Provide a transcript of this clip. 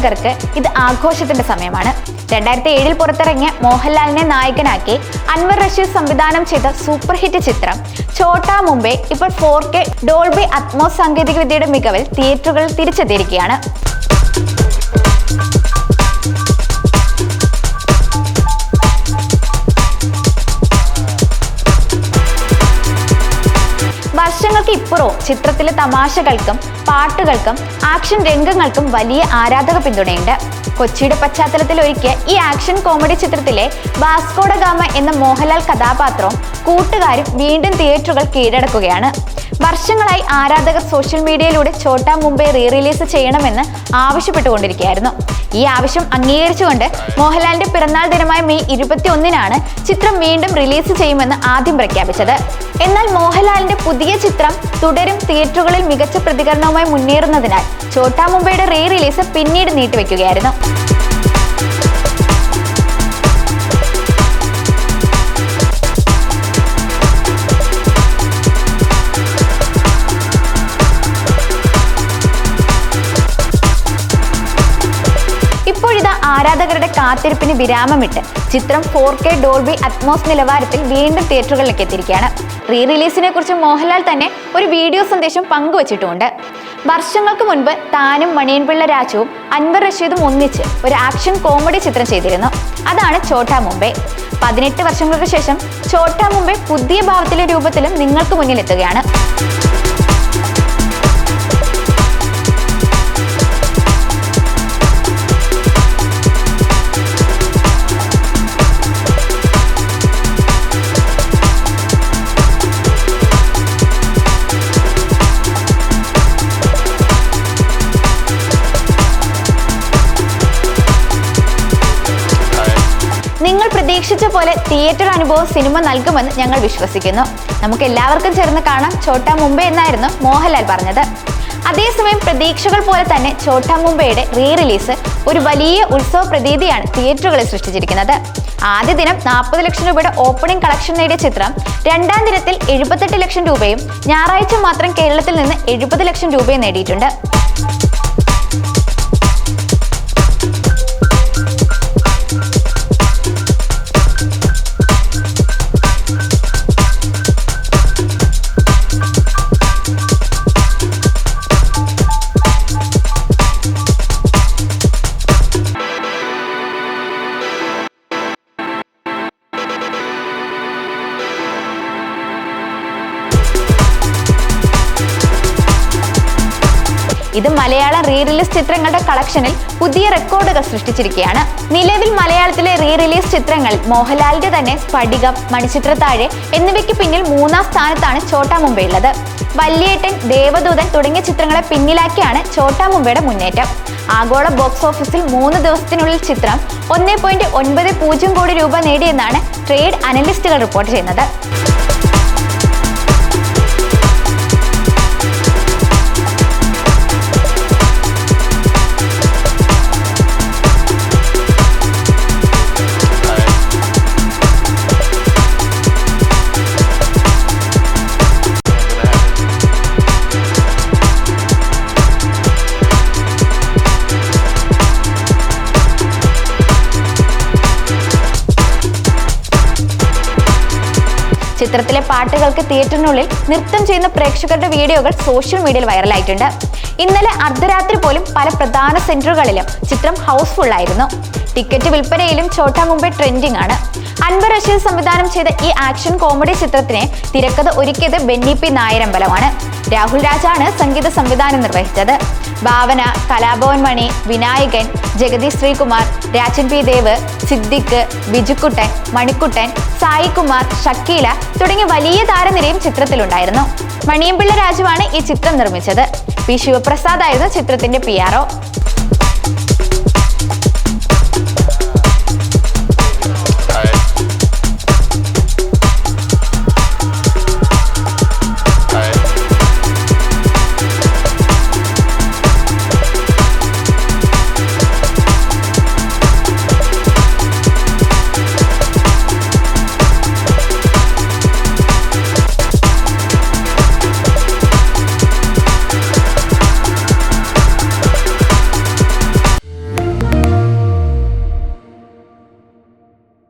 ആരാധകർക്ക് ഇത് ആഘോഷത്തിന്റെ സമയമാണ്. 2007 പുറത്തിറങ്ങിയ മോഹൻലാലിനെ നായകനാക്കി അൻവർ റഷീദ് സംവിധാനം ചെയ്ത സൂപ്പർ ഹിറ്റ് ചിത്രം ഛോട്ടാ മുംബൈ ഇപ്പോൾ 4K ഡോൾബി അറ്റ്മോസ് സാങ്കേതികവിദ്യയുടെ മികവിൽ തിയേറ്ററുകളിൽ തിരിച്ചെത്തിയിരിക്കുകയാണ്. വർഷങ്ങൾക്ക് ഇപ്പുറവും ചിത്രത്തിലെ തമാശകൾക്കും പാട്ടുകൾക്കും ആക്ഷൻ രംഗങ്ങൾക്കും വലിയ ആരാധക പിന്തുണയുണ്ട്. കൊച്ചിയുടെ പശ്ചാത്തലത്തിൽ ഒരുക്കിയ ഈ ആക്ഷൻ കോമഡി ചിത്രത്തിലെ വാസ്കോ ഡ ഗാമ എന്ന മോഹൻലാൽ കഥാപാത്രവും കൂട്ടുകാരും വീണ്ടും തിയേറ്ററുകൾ കീഴടക്കുകയാണ്. വർഷങ്ങളായി ആരാധകർ സോഷ്യൽ മീഡിയയിലൂടെ ഛോട്ടാ മുംബൈ റിലീസ് ചെയ്യണമെന്ന് ആവശ്യപ്പെട്ടുകൊണ്ടിരിക്കുകയായിരുന്നു. ഈ ആവശ്യം അംഗീകരിച്ചുകൊണ്ട് മോഹൻലാലിന്റെ പിറന്നാൾ ദിനമായ മെയ് 21-നാണ് ചിത്രം വീണ്ടും റിലീസ് ചെയ്യുമെന്ന് ആദ്യം പ്രഖ്യാപിച്ചത്. എന്നാൽ മോഹൻലാലിന്റെ പുതിയ ചിത്രം തുടരും തിയേറ്ററുകളിൽ മികച്ച പ്രതികരണവുമായി മുന്നേറുന്നതിനാൽ ഛോട്ടാ മുംബൈയുടെ റിലീസ് പിന്നീട് നീട്ടിവെക്കുകയായിരുന്നു. ഇപ്പോഴിതാ ആരാധകരുടെ കാത്തിരിപ്പിന് വിരാമമിട്ട് ചിത്രം 4K ഡോൾബി അറ്റ്മോസ് നിലവാരത്തിൽ വീണ്ടും തിയേറ്ററുകളിലേക്ക് എത്തിയിരിക്കുകയാണ്. റിലീസിനെ കുറിച്ച് മോഹൻലാൽ തന്നെ ഒരു വീഡിയോ സന്ദേശം പങ്കുവച്ചിട്ടുമുണ്ട്. വർഷങ്ങൾക്ക് മുൻപ് താനും മണിയൻപിള്ള രാജുവും അൻവർ റഷീദും ഒന്നിച്ച് ഒരു ആക്ഷൻ കോമഡി ചിത്രം ചെയ്തിരുന്നു. അതാണ് ഛോട്ടാ മുംബൈ. 18 വർഷങ്ങൾക്ക് ശേഷം ഛോട്ടാ മുംബൈ പുതിയ ഭാവത്തിലും രൂപത്തിലും നിങ്ങൾക്ക് മുന്നിൽ എത്തുകയാണ്. നിങ്ങൾ പ്രതീക്ഷിച്ച പോലെ തിയേറ്റർ അനുഭവം സിനിമ നൽകുമെന്ന് ഞങ്ങൾ വിശ്വസിക്കുന്നു. നമുക്ക് എല്ലാവർക്കും ചേർന്ന് കാണാം ഛോട്ടാ മുംബൈ എന്നായിരുന്നു മോഹൻലാൽ പറഞ്ഞത്. അതേസമയം പ്രതീക്ഷകൾ പോലെ തന്നെ ഛോട്ടാ മുംബൈയുടെ റിലീസ് ഒരു വലിയ ഉത്സവ പ്രതീതിയാണ് തിയേറ്ററുകളിൽ സൃഷ്ടിച്ചിരിക്കുന്നത്. ആദ്യ ദിനം 40 ലക്ഷം രൂപയുടെ ഓപ്പണിംഗ് കളക്ഷൻ നേടിയ ചിത്രം രണ്ടാം ദിനത്തിൽ 78 ലക്ഷം രൂപയും ഞായറാഴ്ച മാത്രം കേരളത്തിൽ നിന്ന് 70 ലക്ഷം രൂപയും നേടിയിട്ടുണ്ട്. ഇത് മലയാളം റിലീസ് ചിത്രങ്ങളുടെ കളക്ഷനിൽ പുതിയ റെക്കോർഡുകൾ സൃഷ്ടിച്ചിരിക്കുകയാണ്. നിലവിൽ മലയാളത്തിലെ റിലീസ് ചിത്രങ്ങളിൽ മോഹൻലാലിന്റെ തന്നെ സ്ഫടികം, മണിച്ചിത്രത്താഴ് എന്നിവയ്ക്ക് പിന്നിൽ 3-ാം സ്ഥാനത്താണ് ഛോട്ടാ മുംബൈ ഉള്ളത്. വല്യേട്ടൻ, ദേവദൂതൻ തുടങ്ങിയ ചിത്രങ്ങളെ പിന്നിലാക്കിയാണ് ഛോട്ടാ മുംബൈയുടെ മുന്നേറ്റം. ആഗോള ബോക്സ് ഓഫീസിൽ 3 ദിവസത്തിനുള്ളിൽ ചിത്രം 1.90 കോടി രൂപ നേടിയെന്നാണ് ട്രേഡ് അനലിസ്റ്റുകൾ റിപ്പോർട്ട് ചെയ്യുന്നത്. ചിത്രത്തിലെ പാട്ടുകൾക്ക് തിയേറ്ററിനുള്ളിൽ നൃത്തം ചെയ്യുന്ന പ്രേക്ഷകരുടെ വീഡിയോകൾ സോഷ്യൽ മീഡിയയിൽ വൈറലായിട്ടുണ്ട്. ഇന്നലെ അർദ്ധരാത്രി പോലും പല പ്രധാന സെന്ററുകളിലും ചിത്രം ഹൗസ്ഫുൾ ആയിരുന്നു. ടിക്കറ്റ് വിൽപ്പനയിലും ഛോട്ടാ മുംബൈ ട്രെൻഡിംഗ് ആണ്. അൻവർ റഷീദ് സംവിധാനം ചെയ്ത ഈ ആക്ഷൻ കോമഡി ചിത്രത്തിന് തിരക്കഥ ഒരുക്കിയത് ബെന്നി പി നായരമ്പലമാണ്. രാഹുൽ രാജാണ് സംഗീത സംവിധാനം നിർവഹിച്ചത്. ഭാവന, കലാഭവൻ മണി, വിനായകൻ, ജഗതി ശ്രീകുമാർ, രാജൻ പി ദേവ്, സിദ്ദിഖ്, ബിജുക്കുട്ടൻ, മണിക്കുട്ടൻ, സായി കുമാർ, ഷക്കീല തുടങ്ങിയ വലിയ താരനിരയും ചിത്രത്തിലുണ്ടായിരുന്നു. മണിയൻപിള്ള രാജുവാണ് ഈ ചിത്രം നിർമ്മിച്ചത്. പി ശിവപ്രസാദ് ആയിരുന്നു ചിത്രത്തിന്റെ PRO.